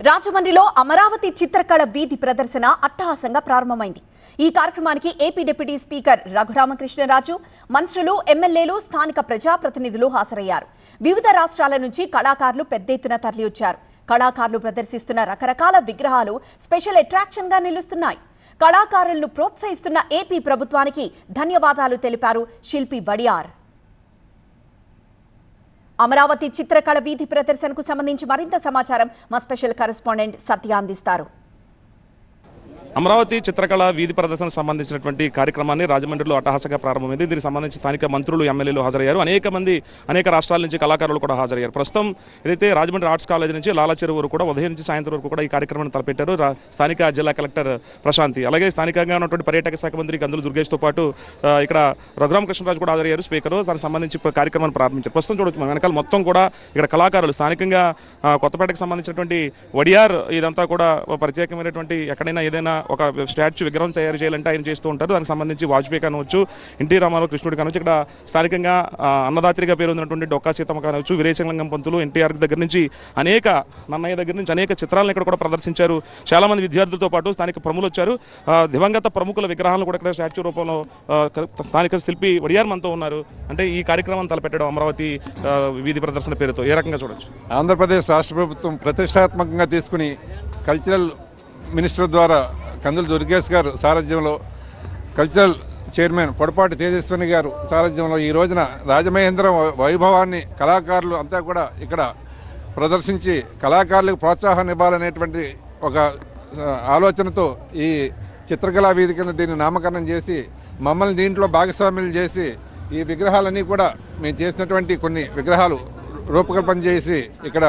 రాజమండ్రిలో అమరావతి చిత్రకళ వీధి ప్రదర్శన అట్టహాసంగా ప్రారంభమైంది. ఈ కార్యక్రమానికి ఏపీ డిప్యూటీ స్పీకర్ రఘురామకృష్ణరాజు, మంత్రులు, ఎమ్మెల్యేలు, స్థానిక ప్రజాప్రతినిధులు హాజరయ్యారు. వివిధ రాష్ట్రాల నుంచి కళాకారులు పెద్ద ఎత్తున తరలివచ్చారు. కళాకారులు ప్రదర్శిస్తున్న రకరకాల విగ్రహాలు స్పెషల్ అట్రాక్షన్ గా నిలుస్తున్నాయి. కళాకారులను ప్రోత్సహిస్తున్న ఏపీ ప్రభుత్వానికి ధన్యవాదాలు తెలిపారు శిల్పి వడియార్. అమరావతి చిత్రకళ వీధి ప్రదర్శనకు సంబంధించి మరింత సమాచారం మా స్పెషల్ కరెస్పాండెంట్ సత్య అందిస్తారు. అమరావతి చిత్రకళ వీధి ప్రదర్శనకు సంబంధించినటువంటి కార్యక్రమాన్ని రాజమండ్రిలో అట్టహాసంగా ప్రారంభమైంది. దీనికి సంబంధించి స్థానిక మంత్రులు, ఎమ్మెల్యేలు హాజరయ్యారు. అనేక రాష్ట్రాల నుంచి కళాకారులు కూడా హాజరయ్యారు. ప్రస్తుతం ఏదైతే రాజమండ్రి ఆర్ట్స్ కాలేజ్ నుంచి లాలాచెరువు వరకు కూడా ఉదయం నుంచి సాయంత్రం వరకు కూడా ఈ కార్యక్రమాన్ని తలపెట్టారు స్థానిక జిల్లా కలెక్టర్ ప్రశాంతి. అలాగే స్థానికంగా ఉన్నటువంటి పర్యాటక శాఖ మంత్రి కందులు దుర్గేష్తో పాటు ఇక్కడ రఘురామకృష్ణరాజు కూడా హాజరయ్యారు స్పీకరు. దానికి సంబంధించి కార్యక్రమాన్ని ప్రారంభించారు. ప్రస్తుతం చూడొచ్చు వెనకాల మొత్తం కూడా ఇక్కడ కళాకారులు స్థానికంగా కొత్తపేటకు సంబంధించినటువంటి వడియార్ ఇదంతా కూడా ప్రత్యేకమైనటువంటి ఎక్కడైనా ఏదైనా ఒక స్టాచ్యూ విగ్రహం తయారు చేయాలంటే ఆయన చేస్తూ ఉంటారు. దానికి సంబంధించి వాజ్పేయి కానవచ్చు, ఎన్టీ రామారావు, కృష్ణుడు కానవచ్చు, ఇక్కడ స్థానికంగా అన్నదాత్రిగా పేరు ఉన్నటువంటి డొక్కా సీతమ్మ కానవచ్చు, వీరేశలింగం పంతులు, ఎన్టీఆర్ దగ్గర నుంచి నన్నయ్య దగ్గర నుంచి అనేక చిత్రాలను ఇక్కడ కూడా ప్రదర్శించారు. చాలామంది విద్యార్థులతో పాటు స్థానిక ప్రముఖులు వచ్చారు. దివంగత ప్రముఖుల విగ్రహాలను కూడా ఇక్కడ స్టాచ్యూ రూపంలో స్థానిక శిల్పి వడియార్ మనతో ఉన్నారు. అంటే ఈ కార్యక్రమం తలపెట్టడం అమరావతి వీధి ప్రదర్శన పేరుతో ఏ రకంగా చూడొచ్చు? ఆంధ్రప్రదేశ్ రాష్ట్ర ప్రభుత్వం ప్రతిష్టాత్మకంగా తీసుకుని కల్చరల్ మినిస్టర్ ద్వారా కందులు దుర్గేష్ గారు సారథ్యంలో, కల్చరల్ చైర్మన్ పొడపాటి తేజస్విని గారు సారథ్యంలో ఈ రోజున రాజమహేంద్రం వైభవాన్ని కళాకారులు అంతా కూడా ఇక్కడ ప్రదర్శించి కళాకారులకు ప్రోత్సాహాన్ని ఇవ్వాలనేటువంటి ఒక ఆలోచనతో ఈ చిత్రకళా వీధి కింద దీన్ని నామకరణం చేసి మమ్మల్ని దీంట్లో భాగస్వామ్యం చేసి ఈ విగ్రహాలన్నీ కూడా మేము చేసినటువంటి కొన్ని విగ్రహాలు రూపకల్పన చేసి ఇక్కడ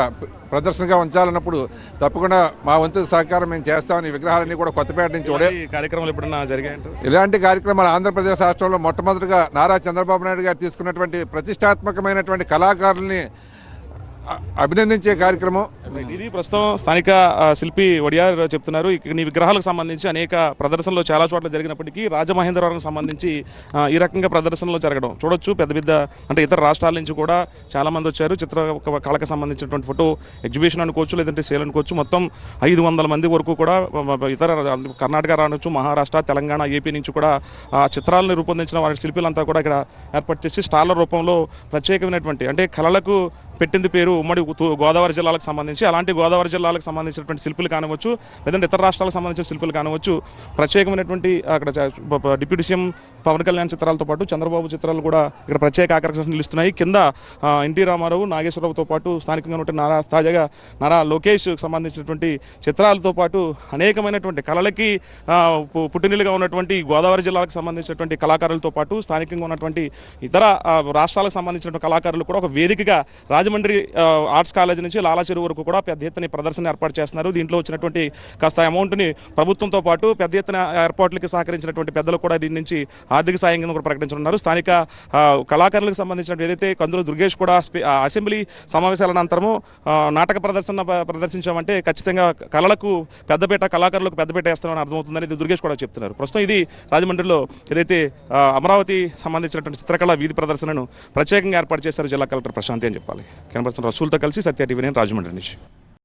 ప్రదర్శనగా ఉంచాలన్నప్పుడు తప్పకుండా మా వంతు సహకారం మేము చేస్తామని ఈ విగ్రహాలన్నీ కూడా కొత్తపేట నుంచి కార్యక్రమాలు ఎప్పుడన్నా జరిగాయంట? ఇలాంటి కార్యక్రమాలు ఆంధ్రప్రదేశ్ రాష్ట్రంలో మొట్టమొదటిగా నారా చంద్రబాబు నాయుడు గారు తీసుకున్నటువంటి ప్రతిష్టాత్మకమైనటువంటి కళాకారుల్ని అభినందించే కార్యక్రమం ఇది. ప్రస్తుతం స్థానిక శిల్పి వడియార్ చెప్తున్నారు, ఈ విగ్రహాలకు సంబంధించి అనేక ప్రదర్శనలు చాలా చోట్ల జరిగినప్పటికీ రాజమహేంద్రవరం సంబంధించి ఈ రకంగా ప్రదర్శనలు జరగడం చూడొచ్చు. పెద్ద అంటే ఇతర రాష్ట్రాల నుంచి కూడా చాలామంది వచ్చారు. కళకు సంబంధించినటువంటి ఫోటో ఎగ్జిబిషన్ అనుకోవచ్చు, లేదంటే సేల్ అనుకోవచ్చు. మొత్తం 500 మంది వరకు కూడా ఇతర కర్ణాటక రానొచ్చు, మహారాష్ట్ర, తెలంగాణ, ఏపీ నుంచి కూడా చిత్రాలను రూపొందించిన వారి శిల్పులంతా కూడా ఇక్కడ ఏర్పాటు చేసి స్టాళ్ల రూపంలో ప్రత్యేకమైనటువంటి అంటే కళలకు పెట్టింది పేరు ఉమ్మడి గోదావరి జిల్లాలకు సంబంధించి. అలాంటి గోదావరి జిల్లాలకు సంబంధించినటువంటి శిల్పులు కానివచ్చు, లేదంటే ఇతర రాష్ట్రాలకు సంబంధించిన శిల్పులు కానివచ్చు, ప్రత్యేకమైనటువంటి అక్కడ డిప్యూటీ సీఎం పవన్ కళ్యాణ్ చిత్రాలతో పాటు చంద్రబాబు చిత్రాలు కూడా ఇక్కడ ప్రత్యేక ఆకర్షణ నిలుస్తున్నాయి. కింద ఎన్టీ రామారావు, నాగేశ్వరరావుతో పాటు స్థానికంగా ఉన్న తాజాగా నారా లోకేష్ సంబంధించినటువంటి చిత్రాలతో పాటు అనేకమైనటువంటి కళలకి పుట్టినిలుగా ఉన్నటువంటి గోదావరి జిల్లాలకు సంబంధించినటువంటి కళాకారులతో పాటు స్థానికంగా ఉన్నటువంటి ఇతర రాష్ట్రాలకు సంబంధించినటువంటి కళాకారులు కూడా ఒక వేదికగా రాజమండ్రి ఆర్ట్స్ కాలేజ్ నుంచి లాలాచెరువు వరకు కూడా పెద్ద ఎత్తున ప్రదర్శన ఏర్పాటు చేస్తున్నారు. దీంట్లో వచ్చినటువంటి కాస్త అమౌంట్ని ప్రభుత్వంతో పాటు పెద్ద ఎత్తున ఏర్పాట్లకి సహకరించినటువంటి పెద్దలు కూడా దీని నుంచి ఆర్థిక సాయం కింద కూడా ప్రకటించనున్నారు. స్థానిక కళాకారులకు సంబంధించిన ఏదైతే కందులు దుర్గేష్ కూడా అసెంబ్లీ సమావేశాల అనంతరము నాటక ప్రదర్శించామంటే ఖచ్చితంగా కళలకు పెద్దపేట, కళాకారులకు పెద్దపేట వేస్తామని అర్థమవుతుందని దుర్గేష్ కూడా చెప్తున్నారు. ప్రస్తుతం ఇది రాజమండ్రిలో ఏదైతే అమరావతి సంబంధించినటువంటి చిత్రకళ వీధి ప్రదర్శనను ప్రత్యేకంగా ఏర్పాటు చేశారు జిల్లా కలెక్టర్ ప్రశాంతి అని చెప్పాలి. కెమెరా పర్సన్ రసూల్తో కలిసి సత్య టీవీ, నేను రాజమండ్రి నుంచి.